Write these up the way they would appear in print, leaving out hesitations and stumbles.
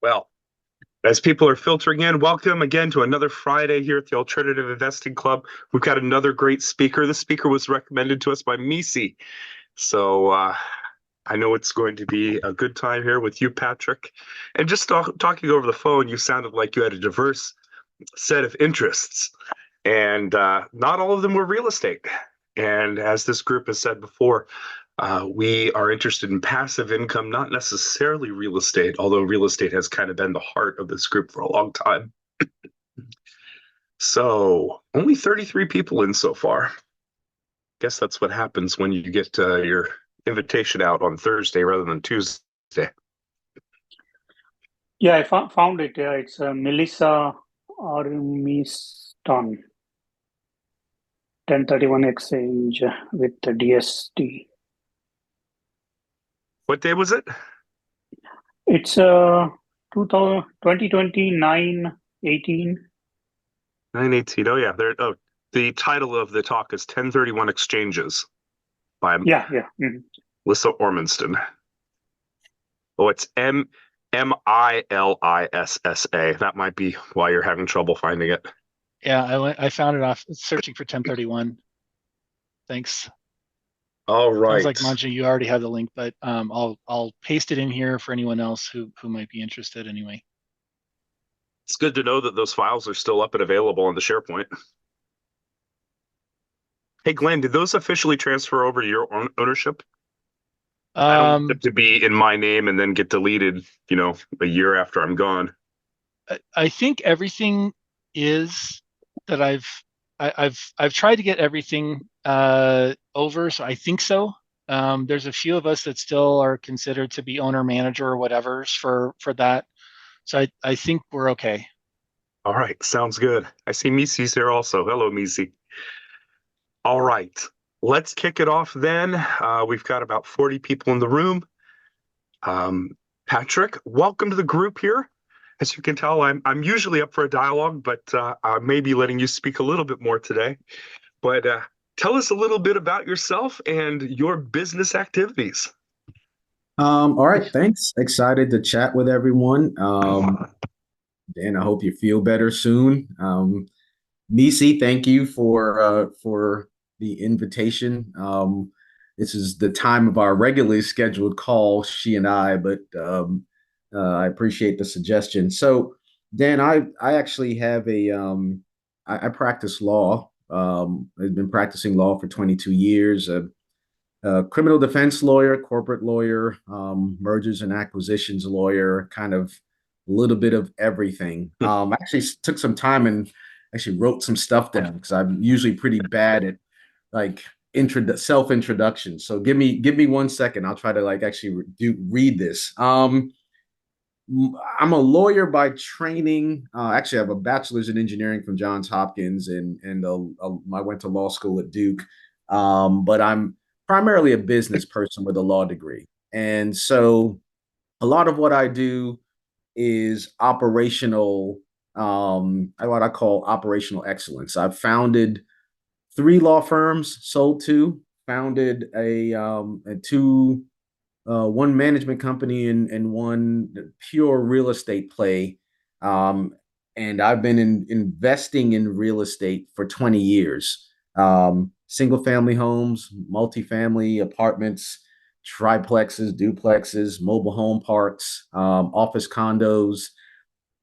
Well, as people are filtering in, welcome again to another Friday here at the Alternative Investing Club. We've got another great speaker. The speaker was recommended to us by Misi. So I know it's going to be a good time here with you, Patrick. And just talking over the phone, you sounded like you had a diverse set of interests. And not all of them were real estate. And as this group has said before, we are interested in passive income, not necessarily real estate, although real estate has kind of been the heart of this group for a long time. So only 33 people in so far. Guess that's what happens when you get your invitation out on Thursday rather than Tuesday. Yeah, I found it. Yeah, it's Melissa Armiston, 1031 exchange with the DST. What day was it? It's 2020 9/18. 9/18. Oh yeah, there. Oh, the title of the talk is 1031 Exchanges by Yeah. Mhm. Melissa Ormanston. Oh, it's Milissa. That might be why you're having trouble finding it. Yeah, I found it off searching for 1031. Thanks. All Sounds right. like Manji, you already have the link, but I'll paste it in here for anyone else who might be interested anyway. It's good to know that those files are still up and available on the SharePoint. Hey, Glenn, did those officially transfer over to your ownership? I don't want them to be in my name and then get deleted, a year after I'm gone. I think everything is that I've tried to get everything over, so I think so. There's a few of us that still are considered to be owner manager or whatever's for that. So I think we're okay. All right, sounds good. I see Misi's here also. Hello, Misi. All right, let's kick it off then. We've got about 40 people in the room. Patrick, welcome to the group here. As you can tell, I'm usually up for a dialogue, but I may be letting you speak a little bit more today. But tell us a little bit about yourself and your business activities. All right, thanks. Excited to chat with everyone. Dan, I hope you feel better soon. Nisi, thank you for the invitation. This is the time of our regularly scheduled call, she and I, but I appreciate the suggestion. So, Dan, I actually have I practice law. I've been practicing law for 22 years. Criminal defense lawyer, corporate lawyer, mergers and acquisitions lawyer, kind of a little bit of everything. Actually took some time and actually wrote some stuff down because I'm usually pretty bad at like self introduction. So give me 1 second. I'll try to actually read this. I'm a lawyer by training. Actually, I have a bachelor's in engineering from Johns Hopkins, and I went to law school at Duke. But I'm primarily a business person with a law degree, and so a lot of what I do is operational. What I call operational excellence. I've founded 3 law firms, sold 2, founded a 2 one management company and one pure real estate play. And I've been investing in real estate for 20 years. Single family homes, multifamily apartments, triplexes, duplexes, mobile home parks, office condos,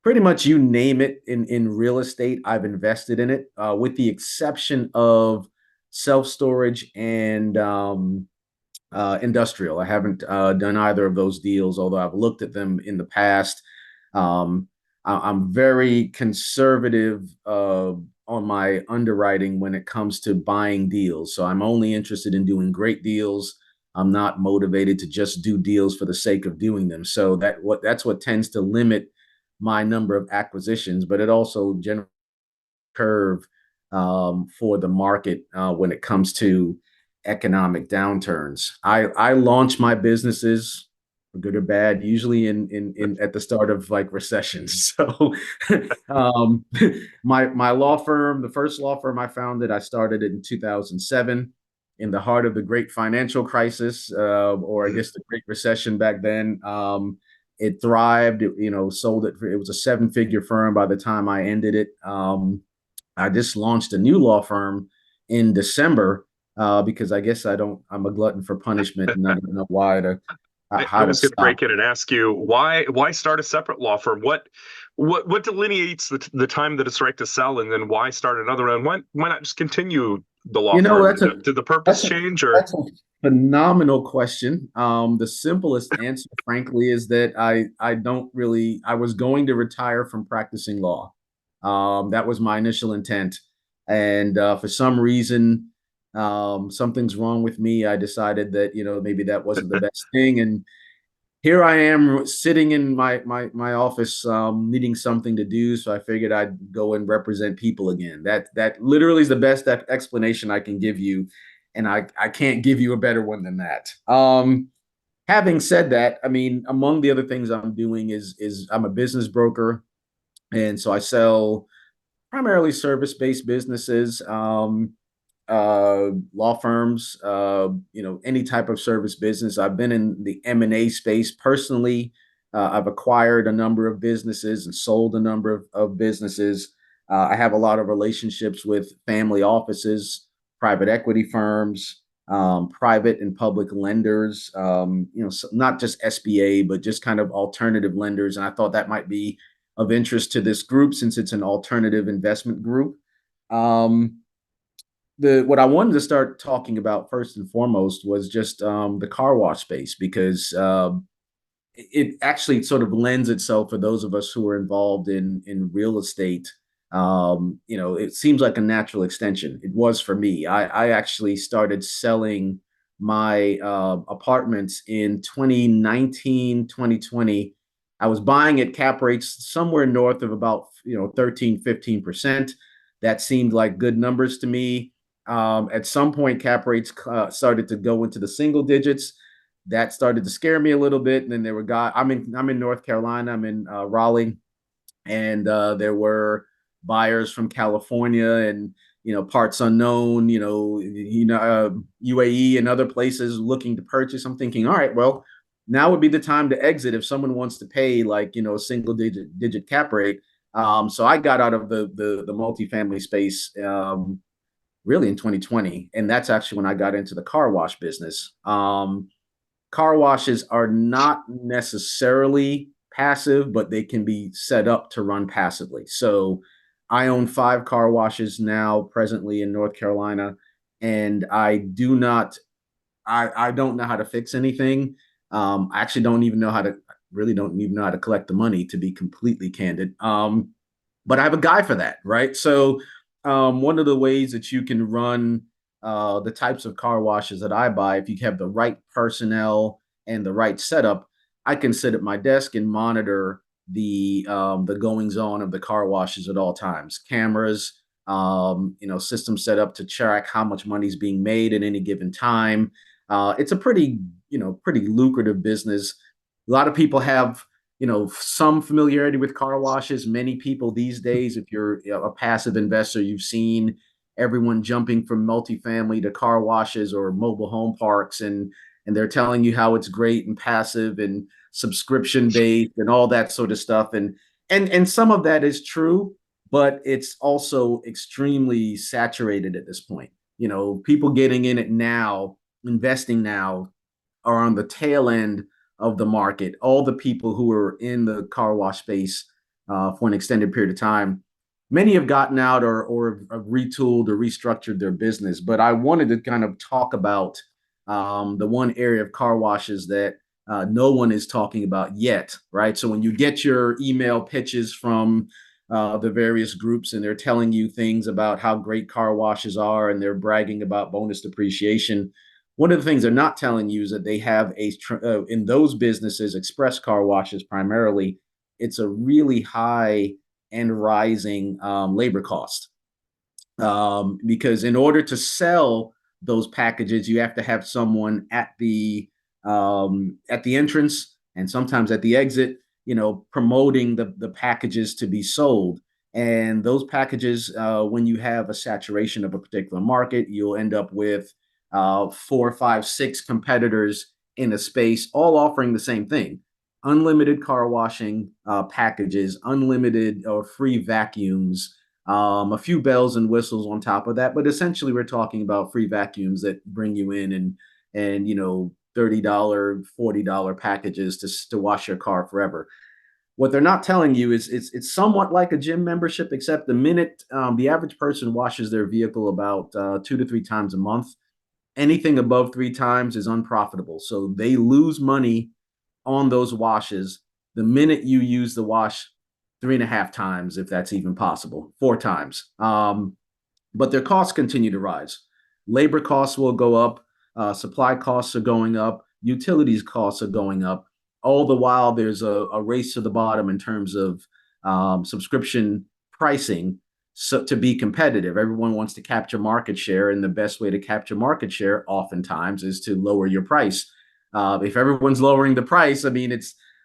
pretty much you name it in real estate, I've invested in it, with the exception of self-storage and industrial. I haven't done either of those deals, although I've looked at them in the past. I'm very conservative on my underwriting when it comes to buying deals. So I'm only interested in doing great deals. I'm not motivated to just do deals for the sake of doing them. So that's what tends to limit my number of acquisitions, but it also generates a curve for the market when it comes to economic downturns. I launch my businesses, for good or bad, usually in at the start of recessions. So my law firm, the first law firm I founded, I started it in 2007 in the heart of the great financial crisis, or I guess the Great Recession back then. It thrived. Sold it. It was a 7-figure firm by the time I ended it. I just launched a new law firm in December because I guess I'm a glutton for punishment, and I don't know I how to was going to stop. break in and ask you why start a separate law firm? What delineates the time that it's right to sell, and then why start another one? Why not just continue the law firm? Did the purpose That's a change, or that's a phenomenal question. The simplest answer, frankly, is that I was going to retire from practicing law. That was my initial intent, and for some reason, something's wrong with me. I decided that maybe that wasn't the best thing, and here I am sitting in my office, needing something to do. So I figured I'd go and represent people again. That literally is the best explanation I can give you, and I can't give you a better one than that. Having said that, I mean, among the other things I'm doing is I'm a business broker, and so I sell primarily service-based businesses. Law firms, any type of service business. I've been in the M&A space personally. I've acquired a number of businesses and sold a number of businesses. I have a lot of relationships with family offices, private equity firms, private and public lenders, not just SBA, but just kind of alternative lenders. And I thought that might be of interest to this group since it's an alternative investment group. What I wanted to start talking about first and foremost was just the car wash space, because it actually sort of lends itself for those of us who are involved in real estate. It seems like a natural extension. It was for me. I actually started selling my apartments in 2019, 2020. I was buying at cap rates somewhere north of about 13, 15%. That seemed like good numbers to me. At some point, cap rates started to go into the single digits. That started to scare me a little bit. And then there were guys. I'm in North Carolina. I'm in Raleigh, and there were buyers from California and parts unknown. UAE and other places looking to purchase. I'm thinking, all right, well, now would be the time to exit if someone wants to pay a single digit cap rate. So I got out of the multifamily space. Really in 2020. And that's actually when I got into the car wash business. Car washes are not necessarily passive, but they can be set up to run passively. So I own 5 car washes now presently in North Carolina, and I don't know how to fix anything. I actually don't even know how to collect the money, to be completely candid. But I have a guy for that, right? So one of the ways that you can run the types of car washes that I buy, if you have the right personnel and the right setup, I can sit at my desk and monitor the goings on of the car washes at all times. Cameras, systems set up to track how much money is being made at any given time. It's a pretty lucrative business. A lot of people have some familiarity with car washes. Many people these days, if you're a passive investor, you've seen everyone jumping from multifamily to car washes or mobile home parks, and they're telling you how it's great and passive and subscription based and all that sort of stuff. And some of that is true, but it's also extremely saturated at this point. People getting in it now, investing now, are on the tail end of the market. All the people who are in the car wash space for an extended period of time, many have gotten out or have retooled or restructured their business. But I wanted to kind of talk about the one area of car washes that no one is talking about yet, right? So when you get your email pitches from the various groups and they're telling you things about how great car washes are and they're bragging about bonus depreciation, one of the things they're not telling you is that they have in those businesses, express car washes primarily, it's a really high and rising labor cost. Because in order to sell those packages, you have to have someone at the entrance and sometimes at the exit, promoting the packages to be sold. And those packages, when you have a saturation of a particular market, you'll end up with 4, 5, 6 competitors in a space, all offering the same thing. unlimited car washing packages, unlimited or free vacuums, a few bells and whistles on top of that. But essentially, we're talking about free vacuums that bring you in and $30, $40 packages to wash your car forever. What they're not telling you is it's somewhat like a gym membership, except the minute the average person washes their vehicle about 2 to 3 times a month, anything above 3 times is unprofitable. So they lose money on those washes the minute you use the wash 3.5 times, if that's even possible, 4 times. But their costs continue to rise. Labor costs will go up. Supply costs are going up. Utilities costs are going up. All the while, there's a race to the bottom in terms of subscription pricing. So to be competitive, everyone wants to capture market share, and the best way to capture market share oftentimes is to lower your price. If everyone's lowering the price, I mean,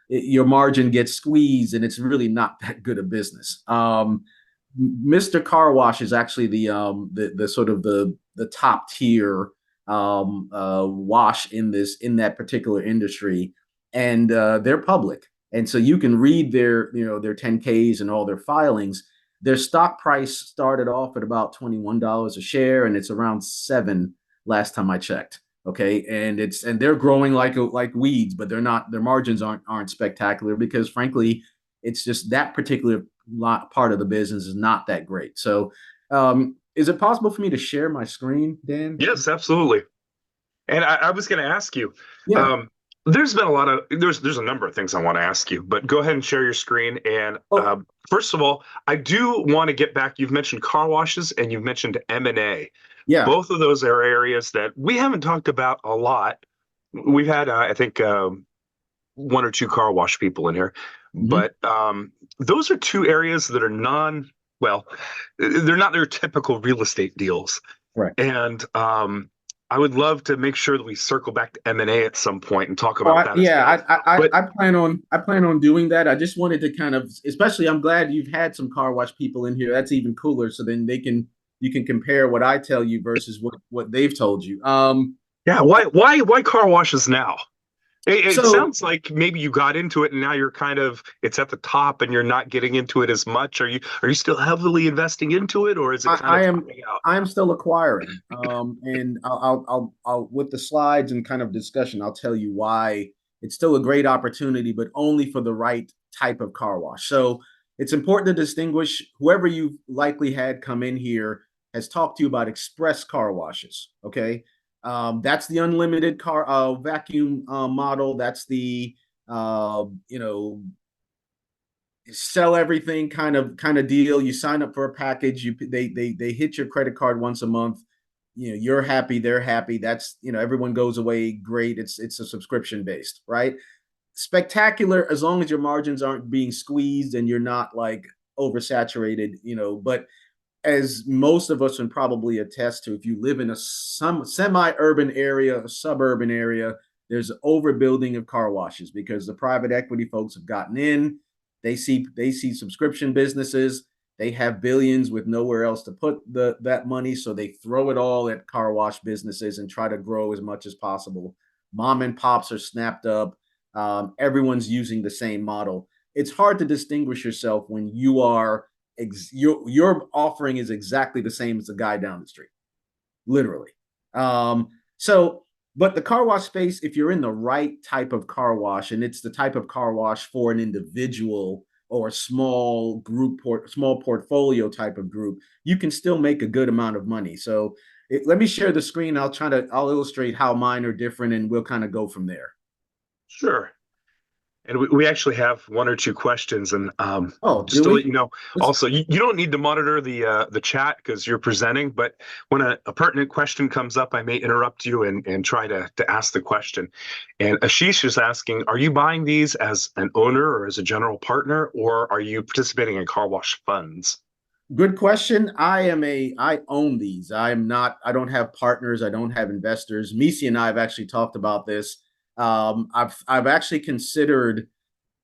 your margin gets squeezed, and it's really not that good a business. Mr. Car Wash is actually the sort of the top tier wash in that particular industry, and they're public, and so you can read their 10Ks and all their filings. Their stock price started off at about $21 a share, and it's around $7 last time I checked. Okay, and they're growing like weeds, but they're not. Their margins aren't spectacular because, frankly, it's just that particular part of the business is not that great. So, is it possible for me to share my screen, Dan? Yes, absolutely. And I was going to ask you, Yeah. there's been there's a number of things I want to ask you, but go ahead and share your screen. And first of all, I do want to get back. You've mentioned car washes and you've mentioned M&A. Yeah. Both of those are areas that we haven't talked about a lot. We've had, I think, one or two car wash people in here, but those are two areas that are they're not their typical real estate deals. Right. And I would love to make sure that we circle back to M&A at some point and talk about that. Yeah, I plan on doing that. I just wanted to kind of, especially, I'm glad you've had some car wash people in here. That's even cooler. So then you can compare what I tell you versus what they've told you. Yeah, why car washes now? It So- sounds like maybe you got into it and now you're it's at the top and you're not getting into it as much. Are you still heavily investing into it, or is it I am still acquiring. And I'll with the slides and kind of discussion, I'll tell you why it's still a great opportunity, but only for the right type of car wash. So it's important to distinguish. Whoever you've likely had come in here has talked to you about express car washes. Okay. That's the unlimited car vacuum model. That's the sell everything kind of deal. You sign up for a package. They hit your credit card once a month. You're happy, they're happy. That's everyone goes away great. It's a subscription based, right? Spectacular as long as your margins aren't being squeezed and you're not like oversaturated. But as most of us can probably attest to, if you live in some semi-urban area, a suburban area, there's overbuilding of car washes because the private equity folks have gotten in. They see subscription businesses. They have billions with nowhere else to put that money, so they throw it all at car wash businesses and try to grow as much as possible. Mom and pops are snapped up. Everyone's using the same model. It's hard to distinguish yourself when your offering is exactly the same as the guy down the street, literally. But the car wash space, if you're in the right type of car wash, and it's the type of car wash for an individual or a small group, small portfolio type of group, you can still make a good amount of money. So let me share the screen. I'll illustrate how mine are different, and we'll kind of go from there. Sure. And we actually have one or two questions, and just to let you know, also you don't need to monitor the chat because you're presenting. But when a pertinent question comes up, I may interrupt you and try to ask the question. And Ashish is asking, are you buying these as an owner or as a general partner, or are you participating in car wash funds? Good question. I own these. I don't have partners. I don't have investors. Misi and I have actually talked about this. I've actually considered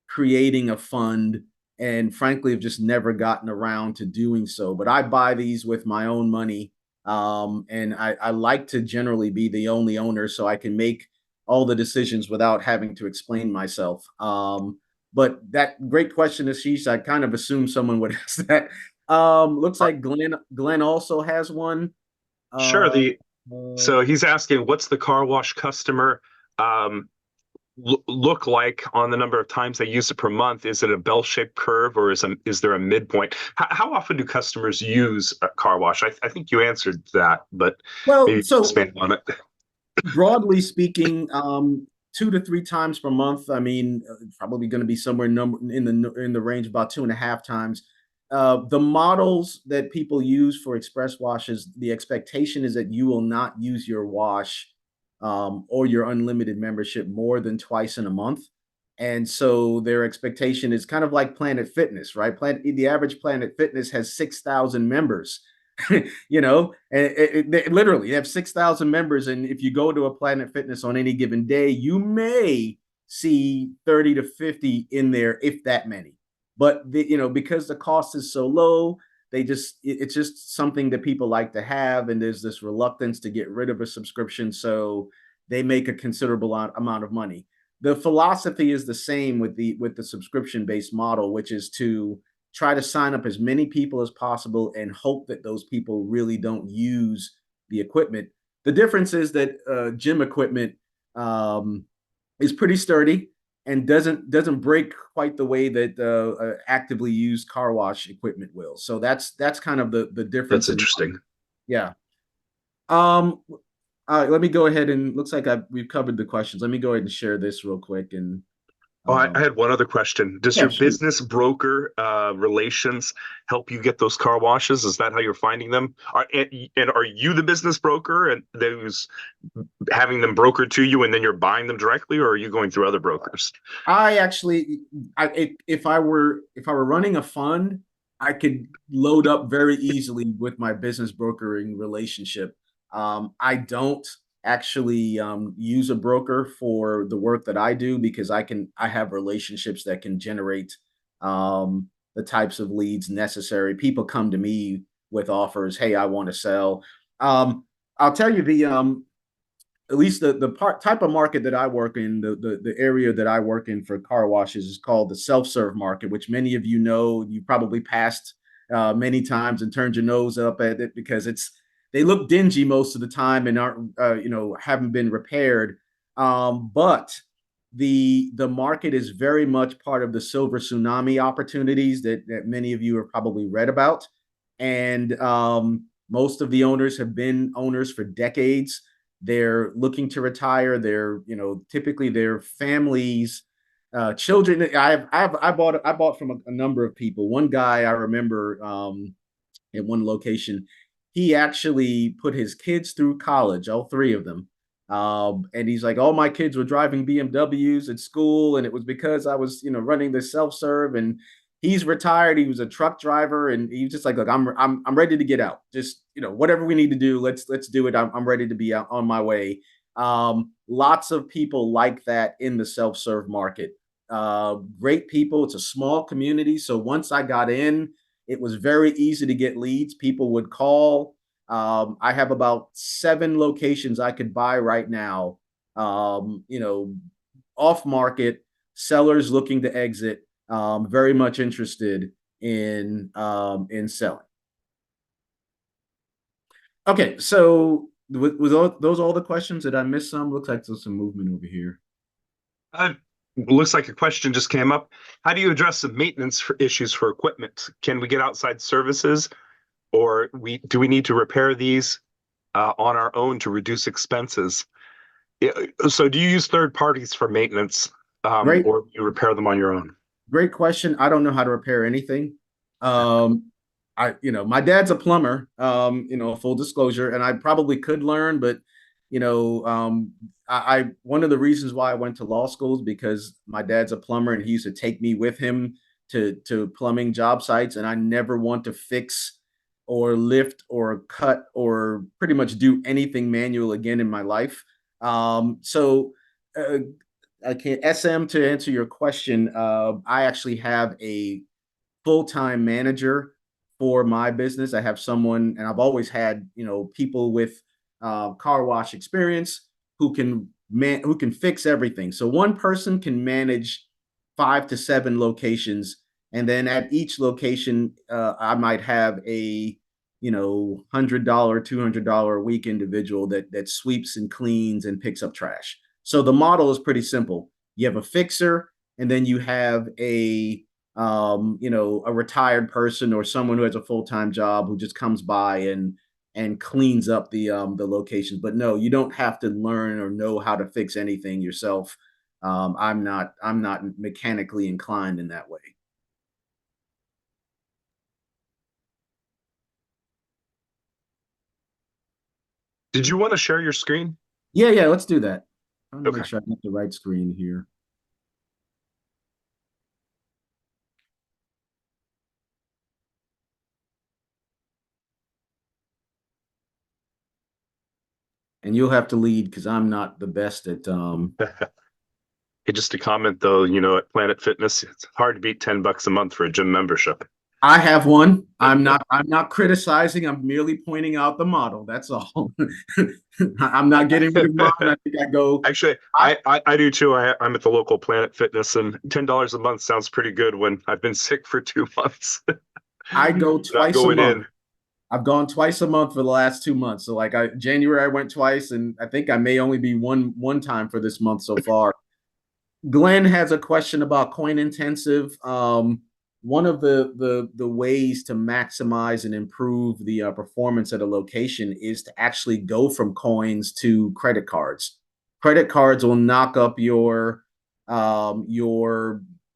creating a fund, and frankly, have just never gotten around to doing so. But I buy these with my own money, and I like to generally be the only owner, so I can make all the decisions without having to explain myself. But that great question, Ashish. I kind of assumed someone would ask that. Looks like Glenn also has one. Sure. Uh, So he's asking, what's the car wash customer um, look like on the number of times they use it per month? Is it a bell-shaped curve, or is there a midpoint? How often do customers use a car wash? I think you answered that, but well, maybe so expand on it. broadly speaking, 2 to 3 times per month. I mean, probably going to be somewhere in the range about 2.5 times. The models that people use for express washes, the expectation is that you will not use your wash or your unlimited membership more than twice in a month. And so their expectation is kind of like Planet Fitness, right? The average Planet Fitness has 6,000 members. And they literally have 6,000 members. And if you go to a Planet Fitness on any given day, you may see 30 to 50 in there, if that many. But because the cost is so low, it's just something that people like to have. And there's this reluctance to get rid of a subscription. So they make a considerable amount of money. The philosophy is the same with the subscription-based model, which is to try to sign up as many people as possible and hope that those people really don't use the equipment. The difference is that gym equipment is pretty sturdy and doesn't break quite the way that actively used car wash equipment will. So that's kind of the difference. That's interesting. Yeah. Let me go ahead and looks like we've covered the questions. Let me go ahead and share this real quick. And Oh, I had one other question. Does yeah, your shoot. business broker relations help you get those car washes? Is that how you're finding them? And are you the business broker and those having them brokered to you, and then you're buying them directly, or are you going through other brokers? If I were running a fund, I could load up very easily with my business brokering relationship. I don't actually use a broker for the work that I do because I have relationships that can generate the types of leads necessary. People come to me with offers. Hey, I want to sell. I'll tell you at least the type of market that I work in, the area that I work in for car washes is called the self-serve market, which many of you know. You probably passed many times and turned your nose up at it because they look dingy most of the time and aren't haven't been repaired. But the market is very much part of the silver tsunami opportunities that many of you have probably read about, and most of the owners have been owners for decades. They're looking to retire. They're, typically their families, children. I bought from a number of people. One guy I remember at one location, he actually put his kids through college, all three of them. And he's like, all my kids were driving BMWs at school, and it was because I was, running the self-serve. And he's retired. He was a truck driver, and he was just like, look, I'm ready to get out. Just, whatever we need to do, let's do it. I'm ready to be out on my way. Lots of people like that in the self-serve market. Great people. It's a small community. So once I got in, it was very easy to get leads. People would call. I have about 7 locations I could buy right now. Off market, sellers looking to exit. Very much interested in selling. Okay, so was those all the questions? Did I miss some? Looks like there's some movement over here. Looks like a question just came up. How do you address the maintenance issues for equipment? Can we get outside services, or do we need to repair these on our own to reduce expenses? So do you use third parties for maintenance, Great. or do you repair them on your own? Great question. I don't know how to repair anything. My dad's a plumber, full disclosure, and I probably could learn, but one of the reasons why I went to law school is because my dad's a plumber and he used to take me with him to plumbing job sites, and I never want to fix or lift or cut or pretty much do anything manual again in my life. So I can't SM to answer your question. I actually have a full-time manager for my business. I have someone, and I've always had, people with car wash experience who can who can fix everything. So one person can manage 5 to 7 locations, and then at each location, I might have a $100, $200 a week individual that sweeps and cleans and picks up trash. So the model is pretty simple. You have a fixer, and then you have a retired person or someone who has a full-time job who just comes by and cleans up the locations. But no, you don't have to learn or know how to fix anything yourself. I'm not mechanically inclined in that way. Did you want to share your screen? Yeah, let's do that. I want to Okay. make sure I get the right screen here. And you'll have to lead because I'm not the best at Hey, just a comment though, at Planet Fitness, it's hard to beat $10 a month for a gym membership. I have one. I'm not criticizing. I'm merely pointing out the model. That's all. I'm not getting rid of mine. I think I go. Actually, I do too. I'm at the local Planet Fitness, and $10 a month sounds pretty good when I've been sick for 2 months. I go Not twice a going month. in. I've gone twice a month for the last 2 months. So like January I went twice, and I think I may only be one time for this month so far. Glenn has a question about coin intensive. One of the ways to maximize and improve the performance at a location is to actually go from coins to credit cards. Credit cards will knock up your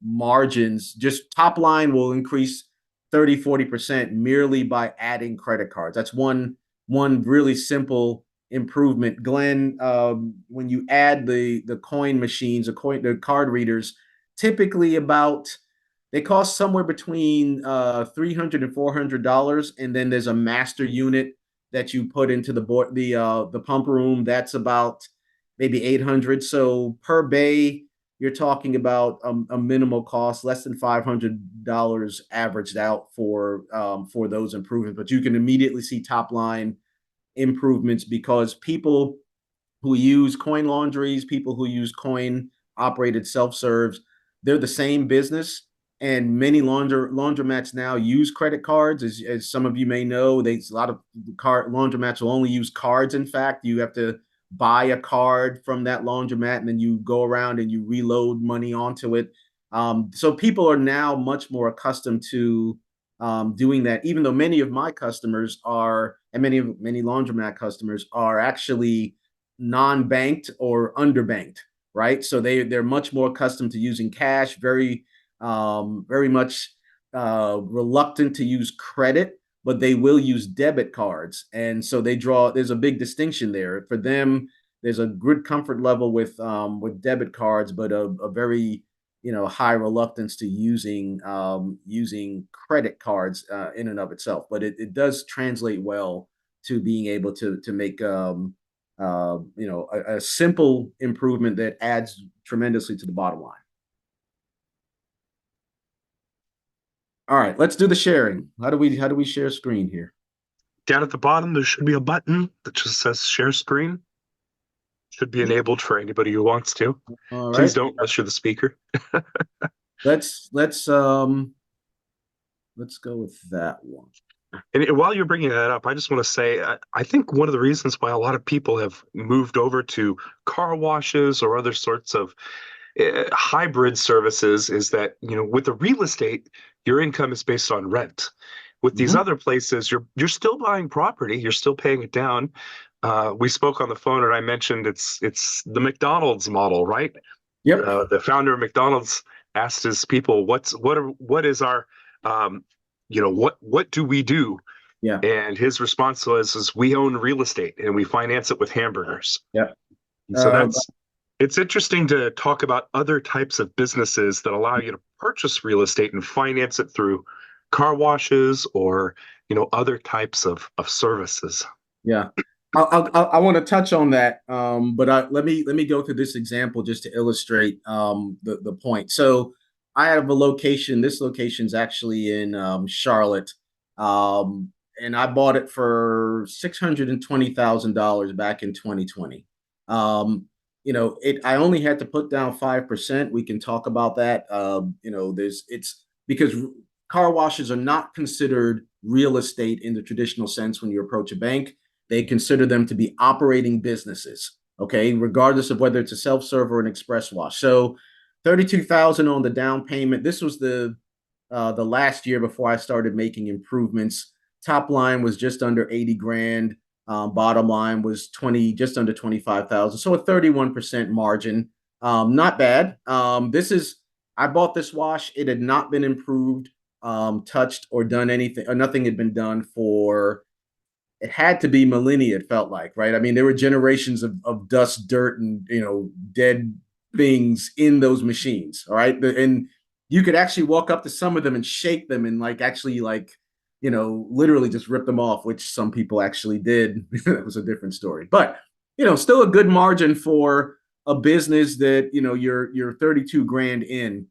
margins. Just top line will increase 30-40% merely by adding credit cards. That's one really simple improvement. Glenn, when you add the coin machines, the card readers, typically they cost somewhere between $300 and $400, and then there's a master unit that you put into the pump room. That's about maybe 800. So per bay, you're talking about a minimal cost, less than $500 averaged out for those improvements. But you can immediately see top line improvements because people who use coin laundries, people who use coin operated self-serves, they're the same business. And many laundromats now use credit cards. As some of you may know, a lot of laundromats will only use cards. In fact, you have to buy a card from that laundromat, and then you go around and you reload money onto it. So people are now much more accustomed to doing that, even though many of my customers and many laundromat customers are actually non-banked or underbanked, right? So they're much more accustomed to using cash, very much reluctant to use credit, but they will use debit cards. And so there's a big distinction there. For them, there's a good comfort level with debit cards, but a very high reluctance to using credit cards in and of itself. But it does translate well to being able to make a simple improvement that adds tremendously to the bottom line. All right, let's do the sharing. How do we share screen here? Down at the bottom, there should be a button that just says share screen. Should be enabled for anybody who wants to. All Please right. don't rush the speaker. Let's go with that one. And while you're bringing that up, I just want to say, I think one of the reasons why a lot of people have moved over to car washes or other sorts of hybrid services is that, with the real estate, your income is based on rent. With these other places, you're still buying property, you're still paying it down. We spoke on the phone, and I mentioned it's the McDonald's model, right? Yep. The founder of McDonald's asked his people, what is our what do we do? Yeah. And his response was, we own real estate and we finance it with hamburgers. Yep. So it's interesting to talk about other types of businesses that allow you to purchase real estate and finance it through car washes or other types of services. Yeah. I want to touch on that, but let me go through this example just to illustrate the point. So I have a location. This location's actually in Charlotte, and I bought it for $620,000 back in 2020. I only had to put down 5%. We can talk about that. It's because car washes are not considered real estate in the traditional sense when you approach a bank. They consider them to be operating businesses, okay, regardless of whether it's a self-serve or an express wash. So 32,000 on the down payment. This was the last year before I started making improvements. Top line was just under 80 grand. Bottom line was just under 25,000. So a 31% margin. Not bad. I bought this wash. It had not been improved, touched, or done anything, or nothing had been done for, it had to be millennia, it felt like, right? I mean, there were generations of dust, dirt, and, dead things in those machines. All right. And you could actually walk up to some of them and shake them and literally just rip them off, which some people actually did. That was a different story, but, still a good margin for a business that, you're 32 grand in.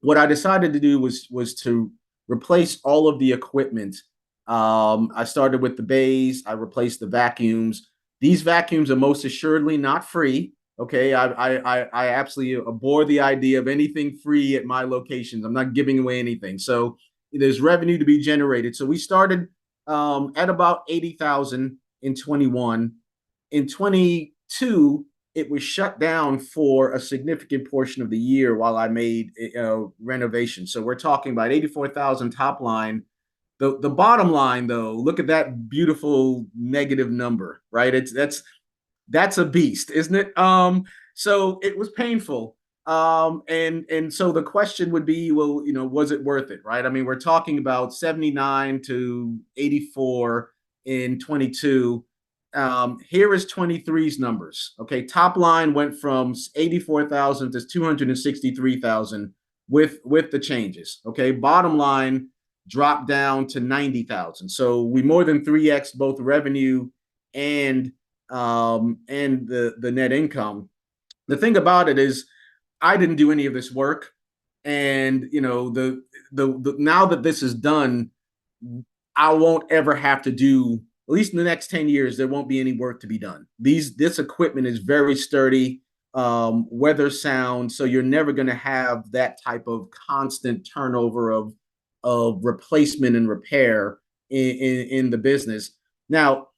What I decided to do was to replace all of the equipment. I started with the bays. I replaced the vacuums. These vacuums are most assuredly not free. Okay, I absolutely abhor the idea of anything free at my locations. I'm not giving away anything. So there's revenue to be generated. So we started at about 80,000 in 21. In 22, it was shut down for a significant portion of the year while I made renovation. So we're talking about 84,000 top line. The bottom line, though, look at that beautiful negative number, right? That's a beast, isn't it? So it was painful. And so the question would be, well, was it worth it, right? I mean, we're talking about 79 to 84 in 22. Here is 23's numbers. Okay, top line went from 84,000 to 263,000 with the changes. Okay, bottom line dropped down to 90,000. So we more than 3x both revenue and the net income. The thing about it is, I didn't do any of this work, and the now that this is done, I won't ever have to do, at least in the next 10 years, there won't be any work to be done. This equipment is very sturdy, weather sound, so you're never going to have that type of constant turnover of replacement and repair in the business. Now,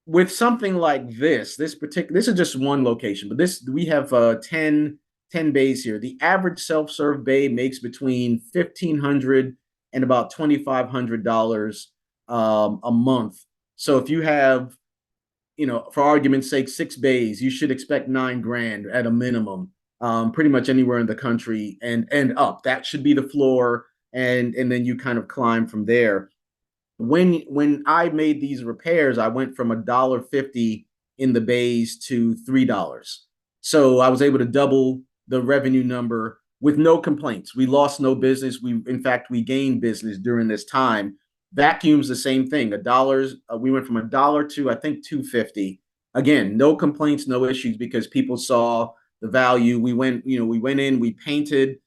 with something like this is just one location, but we have 10 bays here. The average self-serve bay makes between $1,500 and about $2,500 a month. So if you have, for argument's sake, 6 bays, you should expect 9 grand at a minimum, pretty much anywhere in the country and up. That should be the floor, and then you kind of climb from there. When I made these repairs, I went from $1.50 in the bays to $3. So I was able to double the revenue number with no complaints. We lost no business. In fact, we gained business during this time. Vacuums, the same thing. We went from $1 to, I think, $2.50. Again, no complaints, no issues, because people saw the value. We went in, we painted.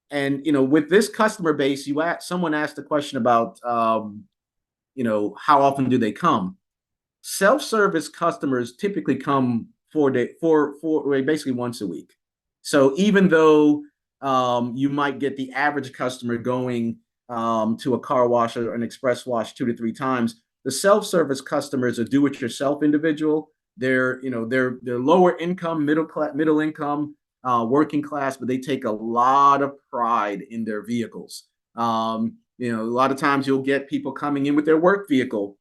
And with this customer base, someone asked a question about how often do they come? Self-service customers typically come basically once a week. So even though you might get the average customer going to a car wash or an express wash 2 to 3 times, the self-service customers are do-it-yourself individual. They're lower income, middle income, working class, but they take a lot of pride in their vehicles. A lot of times you'll get people coming in with their work vehicle,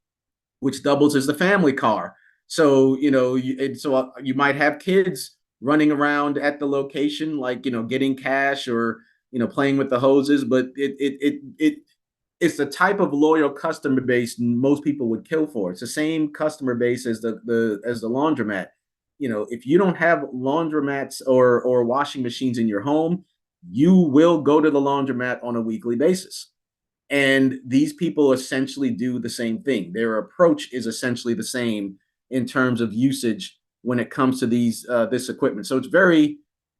which doubles as the family car. So, you might have kids running around at the location, like, getting cash or, playing with the hoses, but it's the type of loyal customer base most people would kill for. It's the same customer base as the laundromat. If you don't have laundromats or washing machines in your home, you will go to the laundromat on a weekly basis. And these people essentially do the same thing. Their approach is essentially the same in terms of usage when it comes to this equipment. So it's very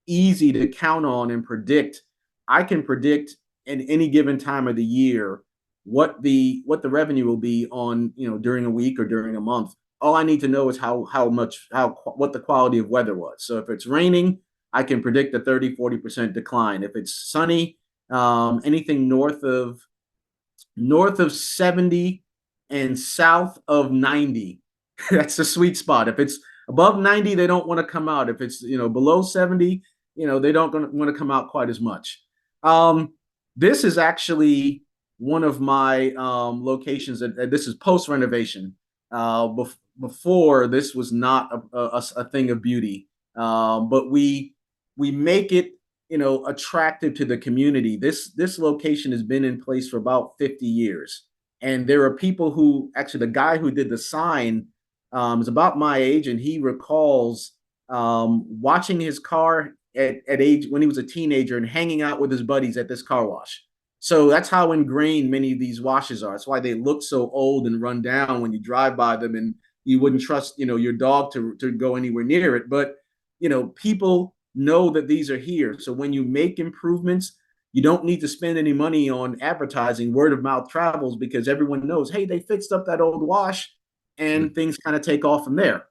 easy to count on and predict. I can predict at any given time of the year what the revenue will be on, during a week or during a month. All I need to know is what the quality of weather was. So if it's raining, I can predict a 30-40% decline. If it's sunny, anything north of 70 and south of 90, that's the sweet spot. If it's above 90, they don't want to come out. If it's, below 70, they don't want to come out quite as much. This is actually one of my locations. This is post renovation. Before, this was not a thing of beauty, but we make it attractive to the community. This location has been in place for about 50 years, and there are people who actually, the guy who did the sign is about my age, and he recalls watching his car at age when he was a teenager and hanging out with his buddies at this car wash. So that's how ingrained many of these washes are. That's why they look so old and run down when you drive by them, and you wouldn't trust your dog to go anywhere near it. But people know that these are here. So when you make improvements, you don't need to spend any money on advertising. Word of mouth travels because everyone knows, hey, they fixed up that old wash, and things kind of take off from there.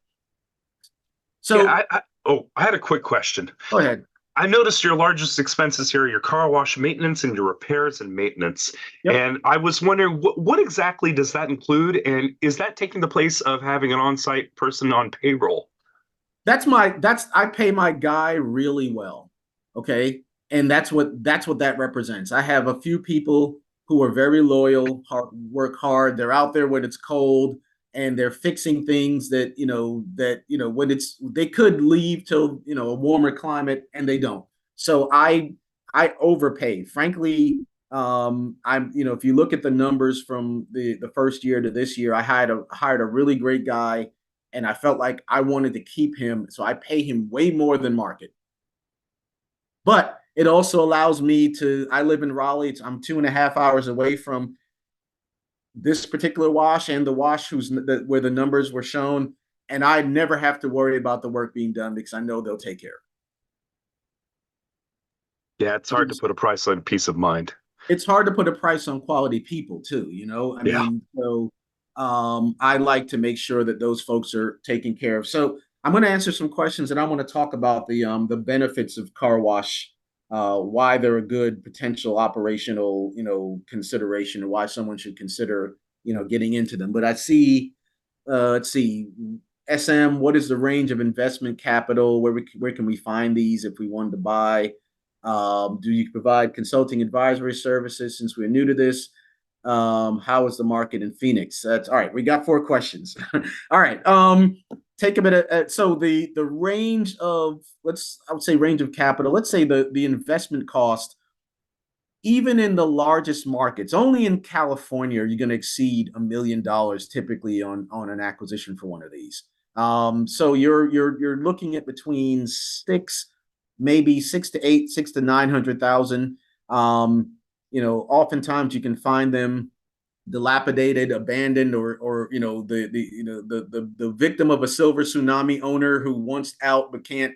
So yeah, I had a quick question. Go ahead. I noticed your largest expenses here are your car wash maintenance and your repairs and maintenance. Yep. And I was wondering, what exactly does that include? And is that taking the place of having an on-site person on payroll? I pay my guy really well. Okay. And that's what that represents. I have a few people who are very loyal, work hard. They're out there when it's cold, and they're fixing things that when they could leave till a warmer climate, and they don't. So I overpay. Frankly, if you look at the numbers from the first year to this year, I hired a really great guy, and I felt like I wanted to keep him, so I pay him way more than market. But it also allows me to. I live in Raleigh. I'm 2.5 hours away from this particular wash and the wash where the numbers were shown, and I never have to worry about the work being done because I know they'll take care of it. Yeah, it's hard to put a price on peace of mind. It's hard to put a price on quality people too, I mean, so I like to make sure that those folks are taken care of. So I'm going to answer some questions, and I want to talk about the benefits of car wash, why they're a good potential operational, consideration, and why someone should consider, getting into them. But I see, let's see, SM, what is the range of investment capital? Where can we find these if we wanted to buy? Do you provide consulting advisory services since we're new to this? How is the market in Phoenix? That's all right. We got 4 questions. All right. Take a bit. So the range of I would say range of capital. Let's say the investment cost, even in the largest markets, only in California, you're going to exceed $1 million typically on an acquisition for one of these. So you're looking at between maybe 6 to 8, 6 to 900,000. Oftentimes you can find them dilapidated, abandoned, or the victim of a silver tsunami owner who wants out but can't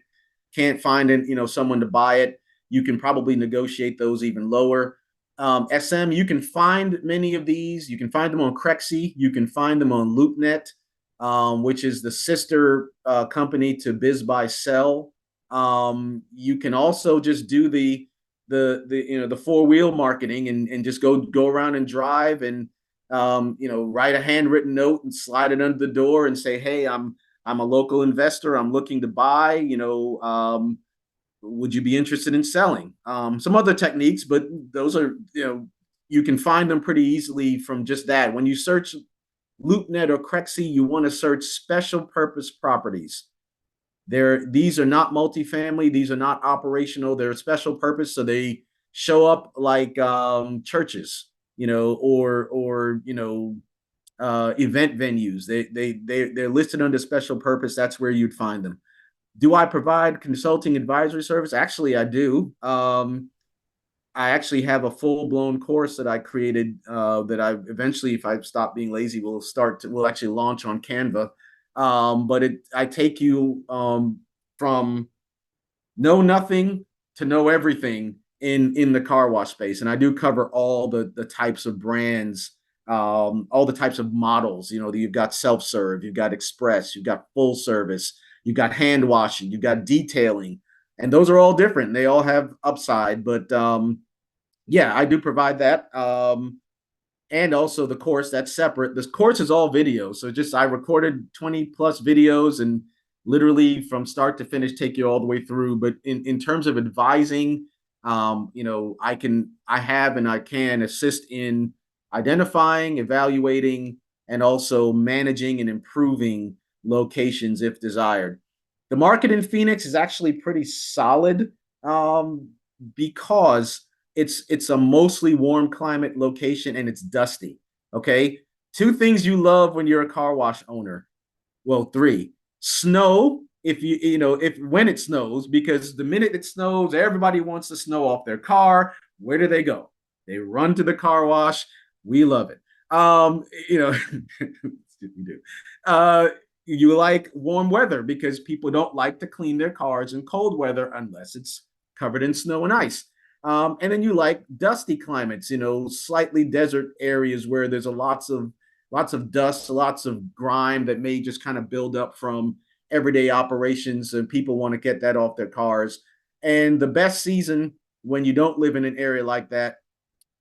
find someone to buy it. You can probably negotiate those even lower. SM, you can find many of these. You can find them on Crexy. You can find them on LoopNet, which is the sister company to Biz Buy Sell. You can also just do the 4-wheel marketing and just go around and drive and write a handwritten note and slide it under the door and say, hey, I'm a local investor. I'm looking to buy, would you be interested in selling? Some other techniques, but those are, you can find them pretty easily from just that. When you search LoopNet or Crexy, you want to search special purpose properties. These are not multifamily. These are not operational. They're special purpose. So they show up like churches, or event venues. They're listed under special purpose. That's where you'd find them. Do I provide consulting advisory service? Actually, I do. I actually have a full-blown course that I created that I eventually, if I stop being lazy, we'll actually launch on Canva. But I take you from know nothing to know everything in the car wash space, and I do cover all the types of brands all the types of models. You've got self-serve, you've got express, you've got full service, you've got hand washing, you've got detailing, and those are all different. They all have upside, but yeah, I do provide that. And also the course, that's separate. This course is all video. So I recorded 20 plus videos and literally from start to finish take you all the way through. But in terms of advising, I can assist in identifying, evaluating, and also managing and improving locations if desired. The market in Phoenix is actually pretty solid because it's a mostly warm climate location and it's dusty. Okay. Two things you love when you're a car wash owner. Well, three. Snow, if when it snows, because the minute it snows, everybody wants the snow off their car. Where do they go? They run to the car wash. We love it. We do. You like warm weather because people don't like to clean their cars in cold weather unless it's covered in snow and ice. And then you like dusty climates, slightly desert areas where there's lots of dust, lots of grime that may just kind of build up from everyday operations, and people want to get that off their cars. And the best season when you don't live in an area like that,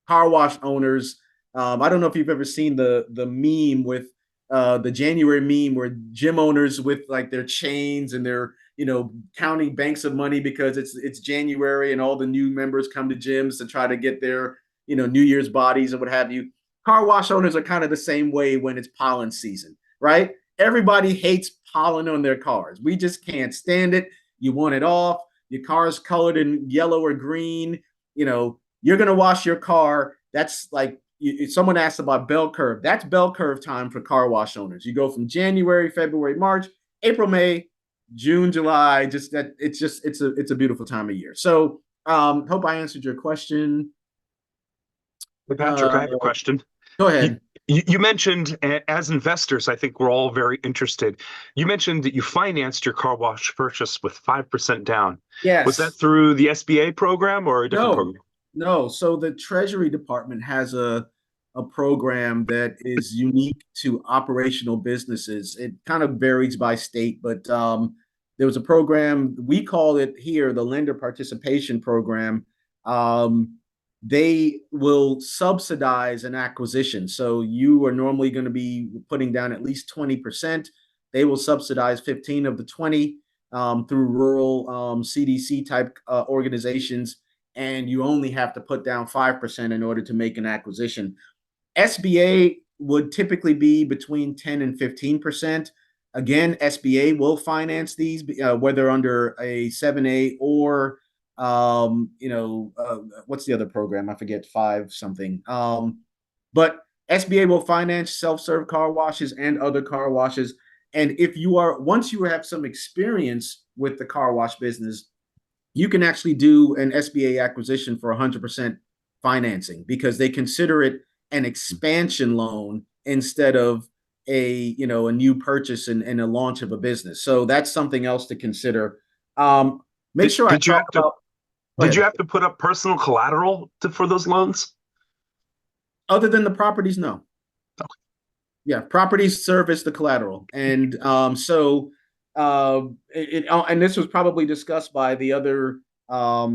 car wash owners. I don't know if you've ever seen the meme with the January meme where gym owners with like their chains and they're counting banks of money because it's January and all the new members come to gyms to try to get their New Year's bodies and what have you. Car wash owners are kind of the same way when it's pollen season, right? Everybody hates pollen on their cars. We just can't stand it. You want it off. Your car is colored in yellow or green. You're going to wash your car. That's like, someone asked about bell curve. That's bell curve time for car wash owners. You go from January, February, March, April, May, June, July. It's a beautiful time of year. So hope I answered your question. Hey, Patrick, I have a question. Go ahead. You mentioned, as investors, I think we're all very interested. You mentioned that you financed your car wash purchase with 5% down. Yes. Was that through the SBA program or a different program? No. So the Treasury Department has a program that is unique to operational businesses. It kind of varies by state, but there was a program, we call it here the Lender Participation Program. They will subsidize an acquisition. So you are normally going to be putting down at least 20%. They will subsidize 15 of the 20 through rural CDC type organizations. And you only have to put down 5% in order to make an acquisition. SBA would typically be between 10 and 15%. Again, SBA will finance these, whether under a 7A or what's the other program? I forget, 5 something. But SBA will finance self-serve car washes and other car washes. And once you have some experience with the car wash business, you can actually do an SBA acquisition for 100% financing because they consider it an expansion loan instead of a new purchase and a launch of a business. So that's something else to consider. Did you have to put up personal collateral for those loans? Other than the properties, no. Okay. Yeah, properties serve as the collateral, and and this was probably discussed by the other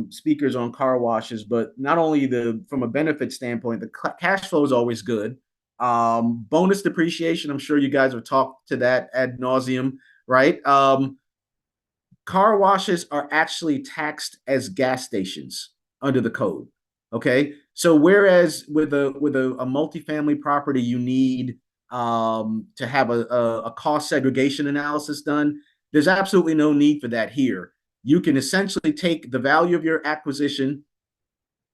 speakers on car washes, but not only from a benefit standpoint, the cash flow is always good. Bonus depreciation, I'm sure you guys have talked to that ad nauseum, right? Car washes are actually taxed as gas stations under the code. Okay, so whereas with a multifamily property, you need to have a cost segregation analysis done. There's absolutely no need for that here. You can essentially take the value of your acquisition,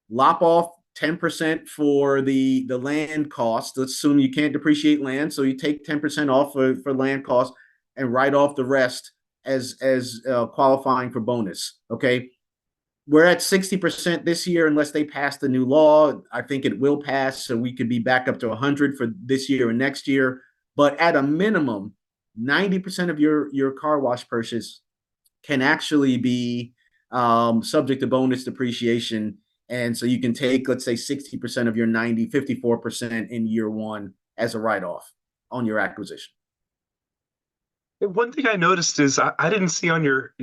lop off 10% for the land cost. Let's assume you can't depreciate land, so you take 10% off for land cost and write off the rest as qualifying for bonus. Okay, we're at 60% this year unless they pass the new law. I think it will pass, so we could be back up to 100 for this year and next year. But at a minimum, 90% of your car wash purchase can actually be subject to bonus depreciation. And so you can take, let's say, 60% of your 90, 54% in year one as a write-off on your acquisition. One thing I noticed is I didn't see on your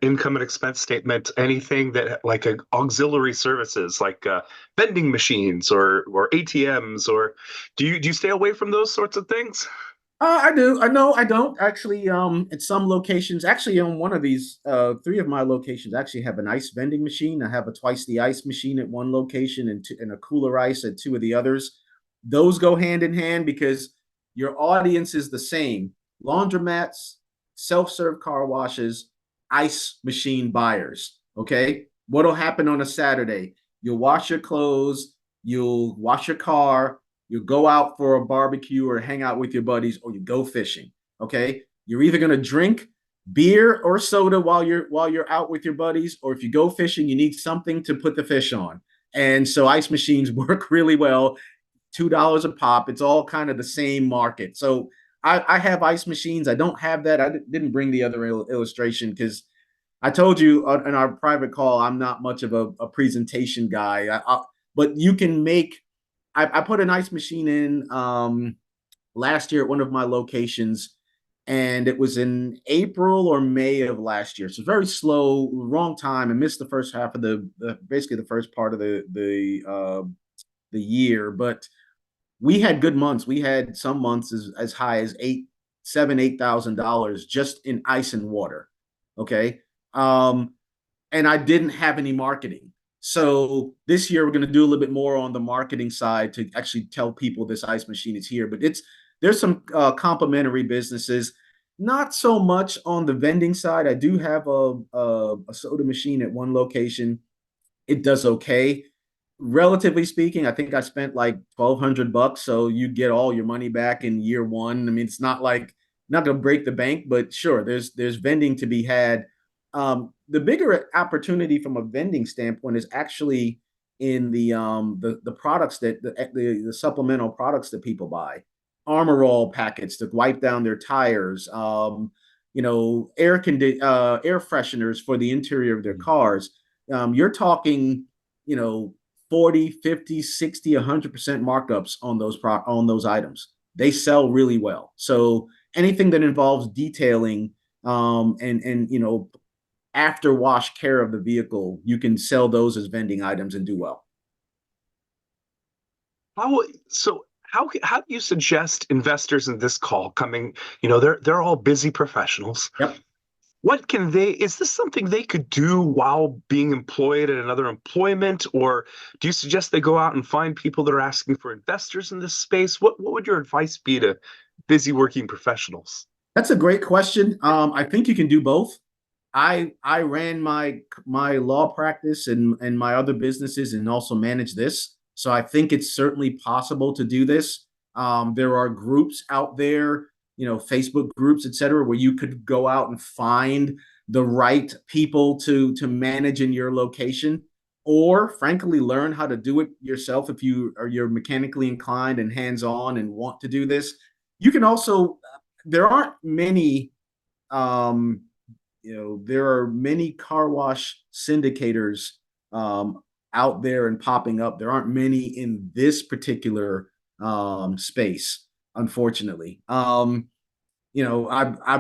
income and expense statement anything that like auxiliary services like vending machines or ATMs or do you stay away from those sorts of things? I do. I know I don't actually. At some locations, actually, on one of these, three of my locations actually have an ice vending machine. I have a twice the ice machine at one location and a cooler ice at two of the others. Those go hand in hand because your audience is the same: laundromats, self-serve car washes, ice machine buyers. Okay, what'll happen on a Saturday? You'll wash your clothes, you'll wash your car, you go out for a barbecue or hang out with your buddies, or you go fishing. Okay, you're either going to drink beer or soda while you're out with your buddies, or if you go fishing, you need something to put the fish on. And so ice machines work really well. $2 a pop. It's all kind of the same market. So I have ice machines. I don't have that. I didn't bring the other illustration because I told you in our private call I'm not much of a presentation guy. But you can make I put an ice machine in last year at one of my locations, and it was in April or May of last year. So very slow, wrong time, and missed the first half of basically the first part of the year. But we had good months. We had some months as high as $8,000 just in ice and water. Okay. And I didn't have any marketing. So this year we're going to do a little bit more on the marketing side to actually tell people this ice machine is here. But there's some complementary businesses, not so much on the vending side. I do have a soda machine at one location. It does okay. Relatively speaking, I think I spent like $1,200, so you get all your money back in year one. I mean, it's not like not going to break the bank, but sure, there's vending to be had. The bigger opportunity from a vending standpoint is actually in the products that the supplemental products that people buy, Armor All packets to wipe down their tires, air fresheners for the interior of their cars. You're talking, 40, 50, 60, 100% markups on those items. They sell really well. So anything that involves detailing and after wash care of the vehicle, you can sell those as vending items and do well. How do you suggest investors in this call coming, they're all busy professionals. Yep. Is this something they could do while being employed at another employment? Or do you suggest they go out and find people that are asking for investors in this space? What would your advice be to busy working professionals? That's a great question. I think you can do both. I ran my law practice and my other businesses and also manage this. So I think it's certainly possible to do this. There are groups out there, Facebook groups, et cetera, where you could go out and find the right people to manage in your location, or frankly, learn how to do it yourself if you're mechanically inclined and hands-on and want to do this. You can also, there aren't many, there are many car wash syndicators out there and popping up. There aren't many in this particular space, unfortunately. I'm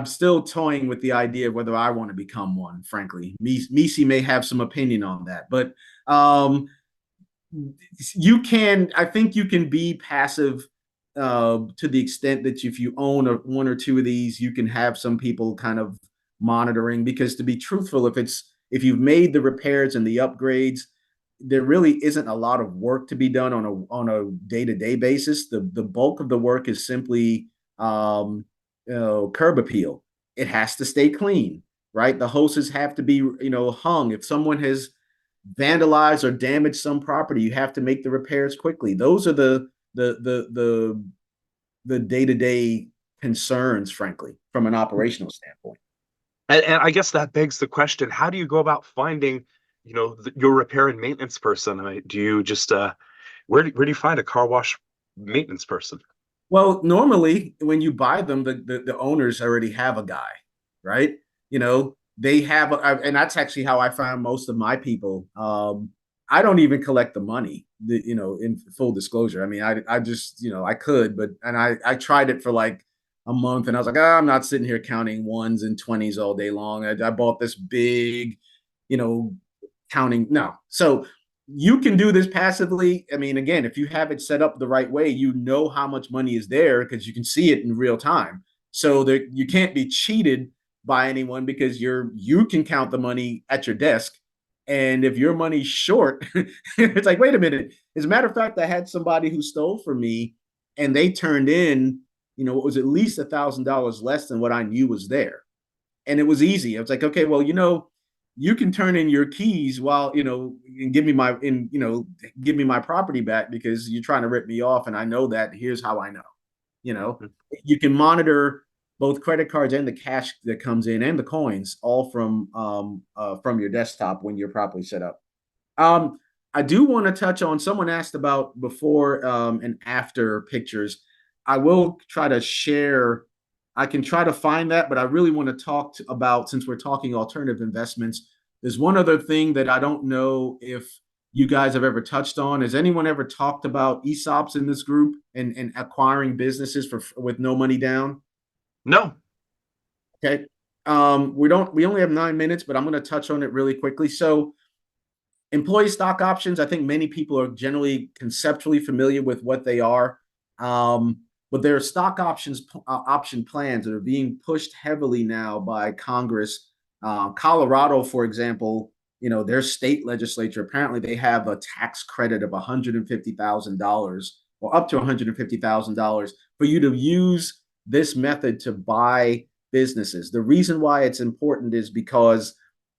still toying with the idea of whether I want to become one, frankly. Misi may have some opinion on that, but I think you can be passive to the extent that if you own one or two of these, you can have some people kind of monitoring, because to be truthful, if you've made the repairs and the upgrades, there really isn't a lot of work to be done on a day-to-day basis. The bulk of the work is simply curb appeal. It has to stay clean, right? The hoses have to be hung. If someone has vandalized or damaged some property, you have to make the repairs quickly. Those are the day-to-day concerns, frankly, from an operational standpoint. And I guess that begs the question: how do you go about finding, your repair and maintenance person? I mean, do you just where do you find a car wash maintenance person? Well, normally when you buy them, the owners already have a guy, right? They have, and that's actually how I found most of my people. I don't even collect the money, in full disclosure. I mean, I just, I could, but, and I tried it for like a month and I was like, I'm not sitting here counting ones and 20s all day long. I bought this big, you know, counting. No. So you can do this passively. I mean, again, if you have it set up the right way, you know how much money is there because you can see it in real time. So that you can't be cheated by anyone because you can count the money at your desk. And if your money's short, it's like, wait a minute. As a matter of fact, I had somebody who stole from me and they turned in, it was at least $1,000 less than what I knew was there. And it was easy. I was like, okay, well, you can turn in your keys while, and give me my property back because you're trying to rip me off. And I know that. Here's how I know. You can monitor both credit cards and the cash that comes in and the coins all from your desktop when you're properly set up. I do want to touch on, someone asked about before and after pictures. I will try to share. I can try to find that, but I really want to talk about, since we're talking alternative investments, there's one other thing that I don't know if you guys have ever touched on. Has anyone ever talked about ESOPs in this group and acquiring businesses with no money down? No. Okay. We only have 9 minutes, but I'm going to touch on it really quickly. So employee stock options, I think many people are generally conceptually familiar with what they are. But there are stock option plans that are being pushed heavily now by Congress. Colorado, for example, their state legislature, apparently they have a tax credit of $150,000 or up to $150,000 for you to use this method to buy businesses. The reason why it's important is because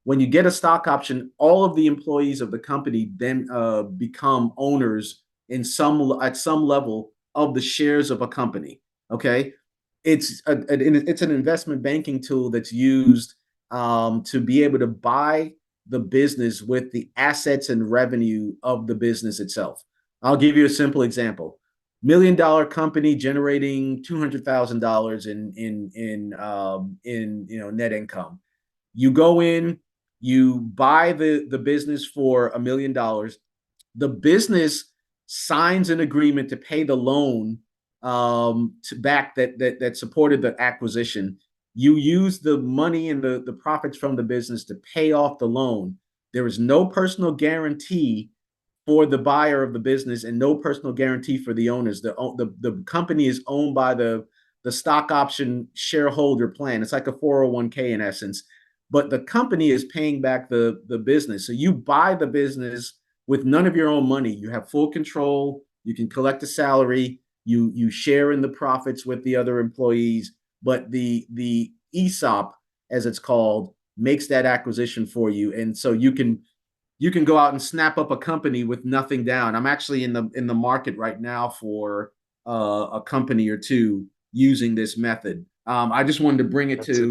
when you get a stock option, all of the employees of the company then become owners at some level of the shares of a company. Okay, it's an investment banking tool that's used to be able to buy the business with the assets and revenue of the business itself. I'll give you a simple example. $1 million company generating $200,000 in net income. You go in, you buy the business for $1 million. The business signs an agreement to pay the loan to back that supported the acquisition. You use the money and the profits from the business to pay off the loan. There is no personal guarantee for the buyer of the business and no personal guarantee for the owners. The company is owned by the stock option shareholder plan. It's like a 401k in essence, but the company is paying back the business. So you buy the business with none of your own money. You have full control. You can collect a salary. You share in the profits with the other employees, but the ESOP, as it's called, makes that acquisition for you. And so you can go out and snap up a company with nothing down. I'm actually in the market right now for a company or two using this method. I just wanted to bring it to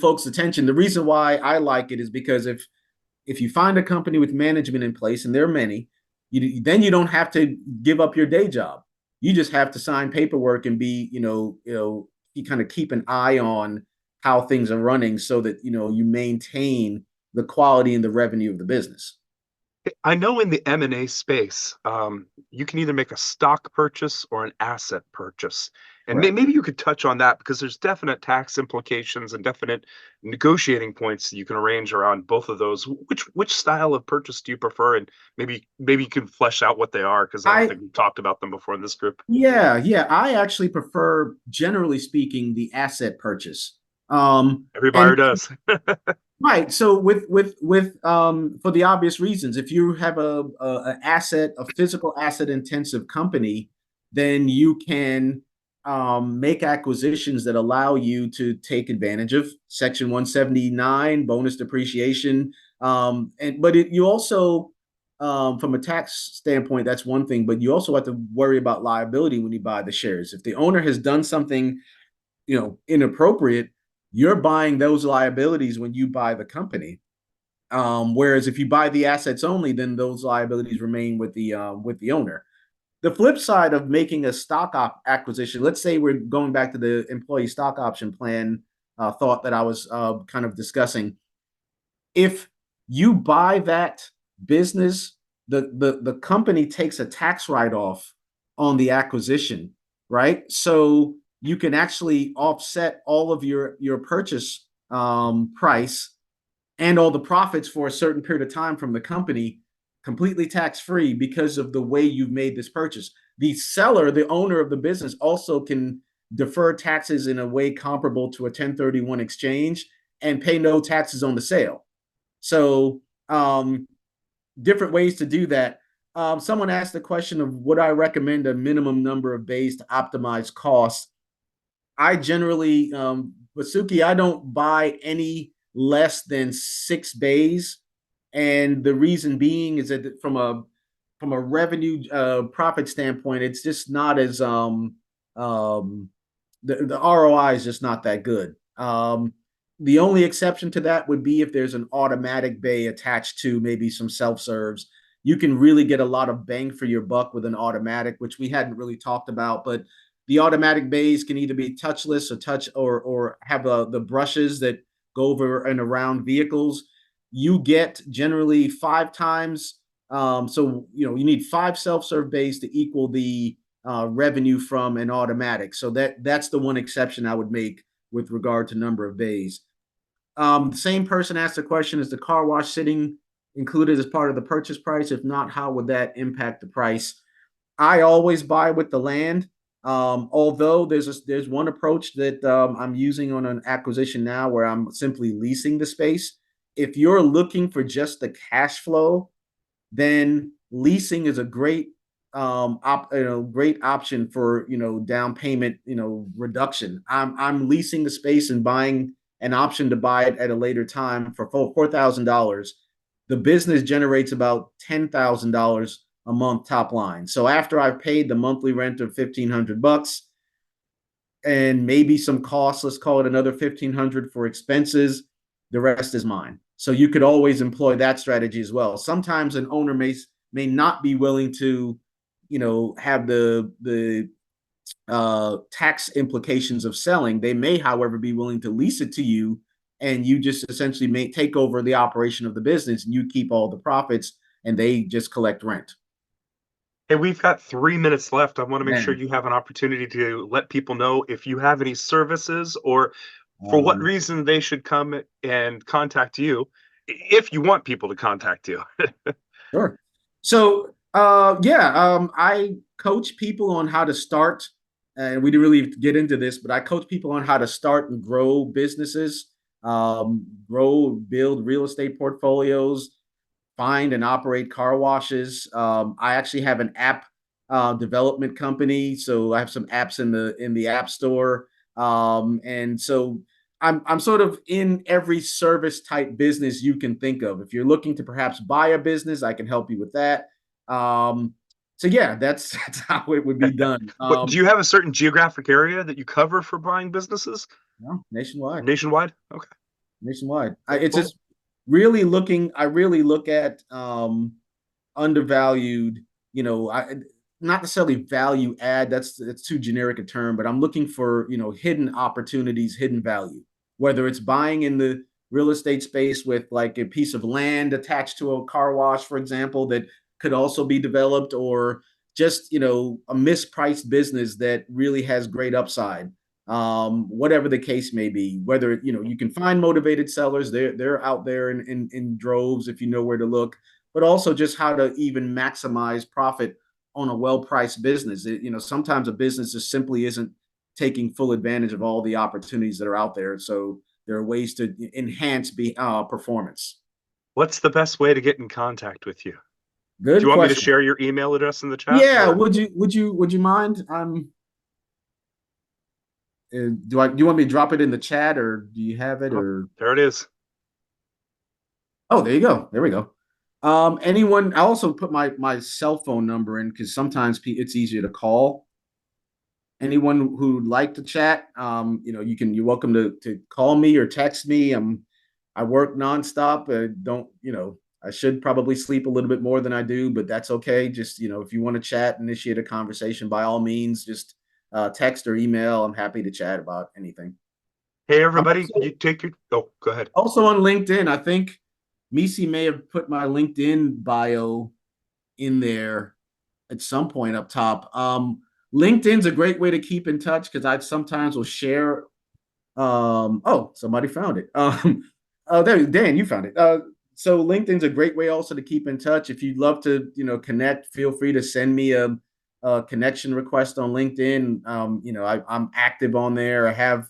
folks' attention. The reason why I like it is because if you find a company with management in place, and there are many, then you don't have to give up your day job. You just have to sign paperwork and be, you kind of keep an eye on how things are running so that, you maintain the quality and the revenue of the business. I know in the M&A space, you can either make a stock purchase or an asset purchase. And maybe you could touch on that because there's definite tax implications and definite negotiating points that you can arrange around both of those. Which style of purchase do you prefer? And maybe you can flesh out what they are, because I don't think we've talked about them before in this group. Yeah. I actually prefer, generally speaking, the asset purchase. Every buyer does. Right. So with for the obvious reasons, if you have a physical asset intensive company, then you can make acquisitions that allow you to take advantage of Section 179 bonus depreciation. You also, from a tax standpoint, that's one thing, but you also have to worry about liability when you buy the shares. If the owner has done something, inappropriate, you're buying those liabilities when you buy the company. Whereas if you buy the assets only, then those liabilities remain with the owner. The flip side of making a stock acquisition, let's say we're going back to the employee stock option plan thought that I was kind of discussing. If you buy that business, the company takes a tax write-off on the acquisition, right? So you can actually offset all of your purchase price and all the profits for a certain period of time from the company completely tax-free because of the way you've made this purchase. The seller, the owner of the business, also can defer taxes in a way comparable to a 1031 exchange and pay no taxes on the sale. So different ways to do that. Someone asked the question of would I recommend a minimum number of bays to optimize costs? I generally, Basuki, I don't buy any less than 6 bays. And the reason being is that from a revenue profit standpoint, it's just not as the ROI is just not that good. The only exception to that would be if there's an automatic bay attached to maybe some self-serves. You can really get a lot of bang for your buck with an automatic, which we hadn't really talked about. But the automatic bays can either be touchless or touch or have the brushes that go over and around vehicles. You get generally 5 times. So you need 5 self-serve bays to equal the revenue from an automatic. So that's the one exception I would make with regard to number of bays. The same person asked the question, is the car wash sitting included as part of the purchase price? If not, how would that impact the price? I always buy with the land. Although there's one approach that I'm using on an acquisition now where I'm simply leasing the space. If you're looking for just the cash flow, then leasing is a great great option for down payment reduction. I'm leasing the space and buying an option to buy it at a later time for $4,000. The business generates about $10,000 a month top line. So after I've paid the monthly rent of $1,500 and maybe some costs, let's call it another $1,500 for expenses, the rest is mine. So you could always employ that strategy as well. Sometimes an owner may not be willing to have the tax implications of selling. They may, however, be willing to lease it to you, and you just essentially may take over the operation of the business, and you keep all the profits, and they just collect rent. Hey, we've got 3 minutes left. I want to make sure Man. you have an opportunity to let people know if you have any services or for what reason they should come and contact you, if you want people to contact you. Sure. So, I coach people on how to start, and we didn't really get into this, but I coach people on how to start and grow businesses, build real estate portfolios, find and operate car washes. I actually have an app development company, so I have some apps in the app store, and so I'm sort of in every service type business you can think of. If you're looking to perhaps buy a business, I can help you with that. So yeah, that's how it would be done. But do you have a certain geographic area that you cover for buying businesses? No, nationwide. Nationwide? Okay. Nationwide. Cool. It's just really looking. I really look at undervalued. Not necessarily value add. That's too generic a term, but I'm looking for hidden opportunities, hidden value. Whether it's buying in the real estate space with like a piece of land attached to a car wash, for example, that could also be developed, or just a mispriced business that really has great upside. Whatever the case may be, whether you can find motivated sellers, they're out there in droves if you know where to look, but also just how to even maximize profit on a well-priced business. Sometimes a business just simply isn't taking full advantage of all the opportunities that are out there. So there are ways to enhance performance. What's the best way to get in contact with you? Good Do you want me to question. share your email address in the chat? Yeah, or- would you mind? Do you want me to drop it in the chat, or do you have it? Or There it is. oh, there you go. There we go. Anyone? I also put my cell phone number in because sometimes it's easier to call. Anyone who'd like to chat, you're welcome to call me or text me. I work nonstop. I should probably sleep a little bit more than I do, but that's okay. Just if you want to chat, initiate a conversation, by all means, just text or email. I'm happy to chat about anything. Hey, everybody, you take your. Oh, go ahead. Also on LinkedIn, I think Misi may have put my LinkedIn bio in there at some point up top. LinkedIn's a great way to keep in touch because I sometimes will share. Oh, somebody found it. Oh, there, Dan, you found it. So LinkedIn's a great way also to keep in touch. If you'd love to, connect, feel free to send me a connection request on LinkedIn. I'm active on there. I have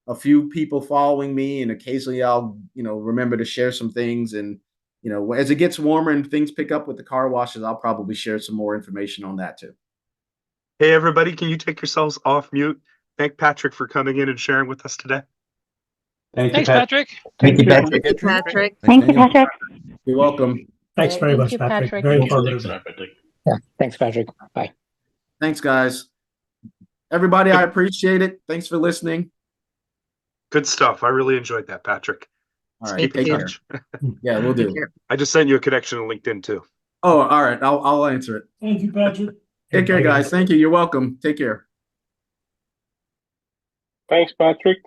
a few people following me, and occasionally I'll, remember to share some things. And, as it gets warmer and things pick up with the car washes, I'll probably share some more information on that too. Hey, everybody, can you take yourselves off mute? Thank Patrick for coming in and sharing with us today. Thanks, Patrick. Thank you, Patrick. Thank you, Patrick. Thank you, Patrick. You're welcome. Thanks very Thank much, you, Patrick. Patrick. Very Thank you. informative. Yeah, thanks, Patrick. Bye. Thanks, guys. Everybody, I appreciate it. Thanks for listening. Good stuff. I really enjoyed that, Patrick. All right, Keep in take care. touch. Yeah, we'll do. I just sent you a connection on LinkedIn too. Oh, all right. I'll answer it. Thank you, Patrick. Take care, guys. Thank you. You're welcome. Take care. Thanks, Patrick.